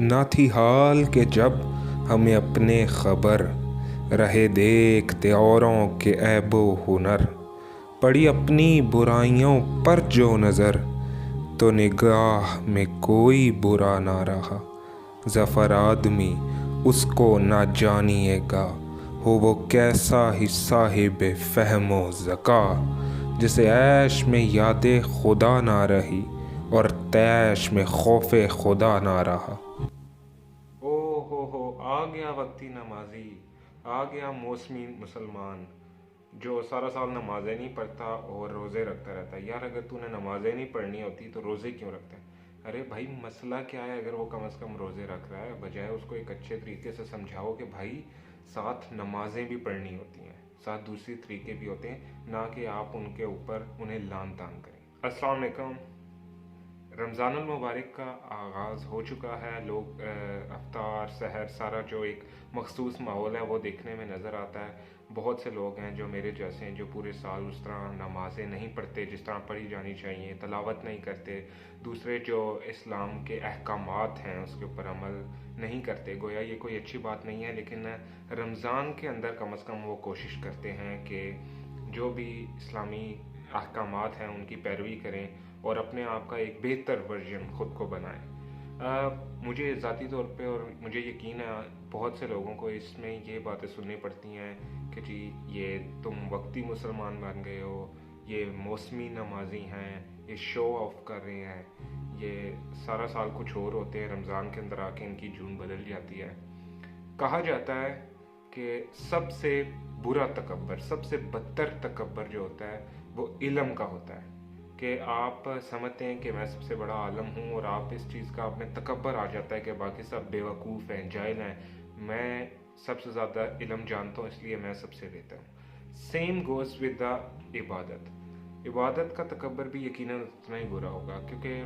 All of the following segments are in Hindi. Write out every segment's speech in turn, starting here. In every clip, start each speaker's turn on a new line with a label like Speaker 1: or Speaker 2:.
Speaker 1: ना थी हाल के जब हमें अपने खबर रहे देखते औरों के ऐबो हुनर, पड़ी अपनी बुराइयों पर जो नज़र तो निगाह में कोई बुरा ना रहा। ज़फ़र आदमी उसको ना जानिएगा, हो वो कैसा ही साहिब फ़हमो ज़का, जिसे ऐश में यादे खुदा ना रही और तैश में खौफ़े खुदा ना रहा।
Speaker 2: ओ हो आ गया वक्ती नमाजी, आ गया मौसमी मुसलमान जो सारा साल नमाजें नहीं पढ़ता और रोज़े रखता रहता है। यार अगर तूने नमाजें नहीं पढ़नी होती तो रोज़े क्यों रखता है? अरे भाई मसला क्या है? अगर वो कम से कम रोज़े रख रहा है, बजाय उसको एक अच्छे तरीके से समझाओ कि भाई साथ नमाजें भी पढ़नी होती हैं, साथ दूसरे तरीके भी होते हैं, ना कि आप उनके ऊपर उन्हें लान तान करें। अस्सलाम वालेकुम। रमज़ानुल मुबारक का आगाज़ हो चुका है। लोग अफ्तार सहर सारा जो एक मखसूस माहौल है वो देखने में नज़र आता है। बहुत से लोग हैं जो मेरे जैसे हैं, जो पूरे साल उस तरह नमाज़ें नहीं पढ़ते जिस तरह पढ़ी जानी चाहिए, तलावत नहीं करते, दूसरे जो इस्लाम के अहकामात हैं उसके ऊपर अमल नहीं करते। गोया ये कोई अच्छी बात नहीं है, लेकिन रमज़ान के अंदर कम से कम वो कोशिश करते हैं कि जो भी इस्लामी अहकामात हैं उनकी पैरवी करें और अपने आप का एक बेहतर वर्जन ख़ुद को बनाएं। मुझे ज़ाती तौर पे और मुझे यकीन है बहुत से लोगों को इसमें ये बातें सुननी पड़ती हैं कि जी ये तुम वक्ती मुसलमान बन गए हो, ये मौसमी नमाजी हैं, ये शो ऑफ कर रहे हैं, ये सारा साल कुछ और होते हैं, रमज़ान के अंदर आके इनकी जून बदल जाती है। कहा जाता है कि सबसे बुरा तकब्बर, सबसे बदतर तकब्बर जो होता है वो इल्म का होता है, कि आप समझते हैं कि मैं सबसे बड़ा आलम हूँ और आप इस चीज़ का आप में तकब्बर आ जाता है कि बाकी सब बेवकूफ़ हैं, जाहिल हैं, मैं सबसे ज़्यादा इल्म जानता हूँ इसलिए मैं सबसे बेहतर हूँ। सेम गोज़ विद द इबादत का तकब्बर भी यकीनन उतना ही बुरा होगा, क्योंकि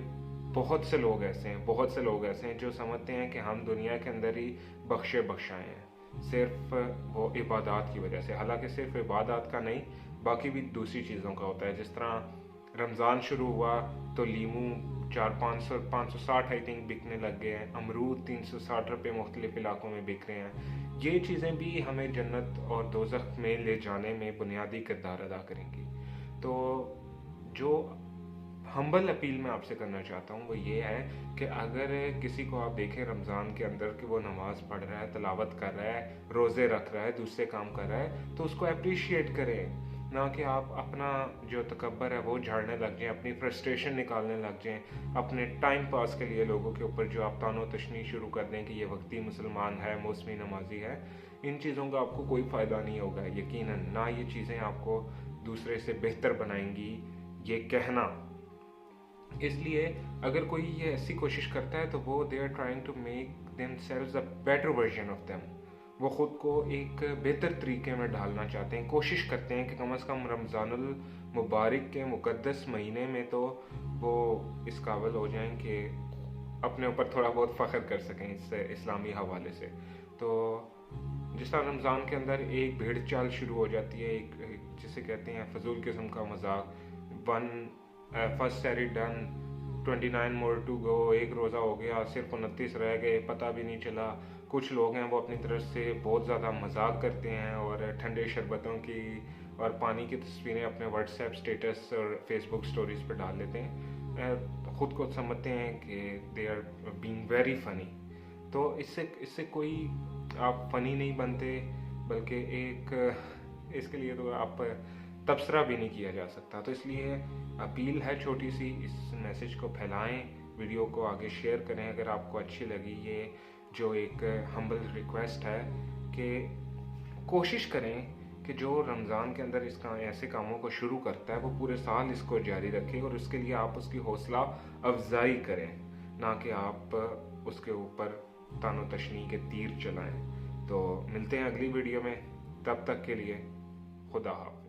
Speaker 2: बहुत से लोग ऐसे हैं जो समझते हैं कि हम दुनिया के अंदर ही बख्शाए हैं सिर्फ वो इबादत की वजह से। हालांकि सिर्फ इबादत का नहीं, बाकी भी दूसरी चीज़ों का होता है। जिस तरह रमज़ान शुरू हुआ तो लीमू 560 आई थिंक बिकने लग गए हैं, अमरूद 360 रुपये मुख्तलिफ इलाकों में बिक रहे हैं। ये चीज़ें भी हमें जन्नत और दोज़ख में ले जाने में बुनियादी किरदार अदा करेंगी। तो जो हम्बल अपील मैं आपसे करना चाहता हूँ वो ये है कि अगर किसी को आप देखें रमज़ान के अंदर कि वो नमाज़ पढ़ रहा है, तलावत कर रहा है, रोज़े रख रहा है, दूसरे काम कर रहा है, तो उसको अप्रिशिएट करें, ना कि आप अपना जो तकब्बर है वो झाड़ने लग जाएं, अपनी फ्रस्ट्रेशन निकालने लग जाएं, अपने टाइम पास के लिए लोगों के ऊपर जो आप तानो तशनी शुरू कर दें कि ये वक्ती मुसलमान है, मौसमी नमाजी है। इन चीज़ों का आपको कोई फ़ायदा नहीं होगा यकीनन, ना ये चीज़ें आपको दूसरे से बेहतर बनाएंगी ये कहना। इसलिए अगर कोई ये ऐसी कोशिश करता है तो वो they are trying to make themselves a better version of them, वो ख़ुद को एक बेहतर तरीके में ढालना चाहते हैं, कोशिश करते हैं कि कम से कम रमज़ानुल मुबारक के मुक़द्दस महीने में तो वो इस काबिल हो जाएं कि अपने ऊपर थोड़ा बहुत फ़ख्र कर सकें इस इस्लामी हवाले से। तो जिस तरह रमज़ान के अंदर एक भेड़ चाल शुरू हो जाती है, एक जिसे कहते हैं फजूल किस्म का मजाक, फर्स्ट सैरी डन, 29 मोर टू गो, एक रोज़ा हो गया, सिर्फ 29 रह गए, पता भी नहीं चला। कुछ लोग हैं वो अपनी तरफ से बहुत ज़्यादा मजाक करते हैं और ठंडे शरबतों की और पानी की तस्वीरें अपने व्हाट्सएप स्टेटस और फेसबुक स्टोरीज पर डाल लेते हैं, ख़ुद को समझते हैं कि they are being very funny. तो इससे कोई आप फ़नी नहीं बनते, बल्कि एक इसके लिए तो आप तबसरा भी नहीं किया जा सकता। तो इसलिए अपील है छोटी सी, इस मैसेज को फैलाएं, वीडियो को आगे शेयर करें अगर आपको अच्छी लगी। ये जो एक हम्बल रिक्वेस्ट है कि कोशिश करें कि जो रमज़ान के अंदर इसका ऐसे कामों को शुरू करता है वो पूरे साल इसको जारी रखे, और उसके लिए आप उसकी हौसला अफजाई करें, ना कि आप उसके ऊपर तानो तशनी के तीर चलाएं। तो मिलते हैं अगली वीडियो में, तब तक के लिए खुदा हाफ़िज़।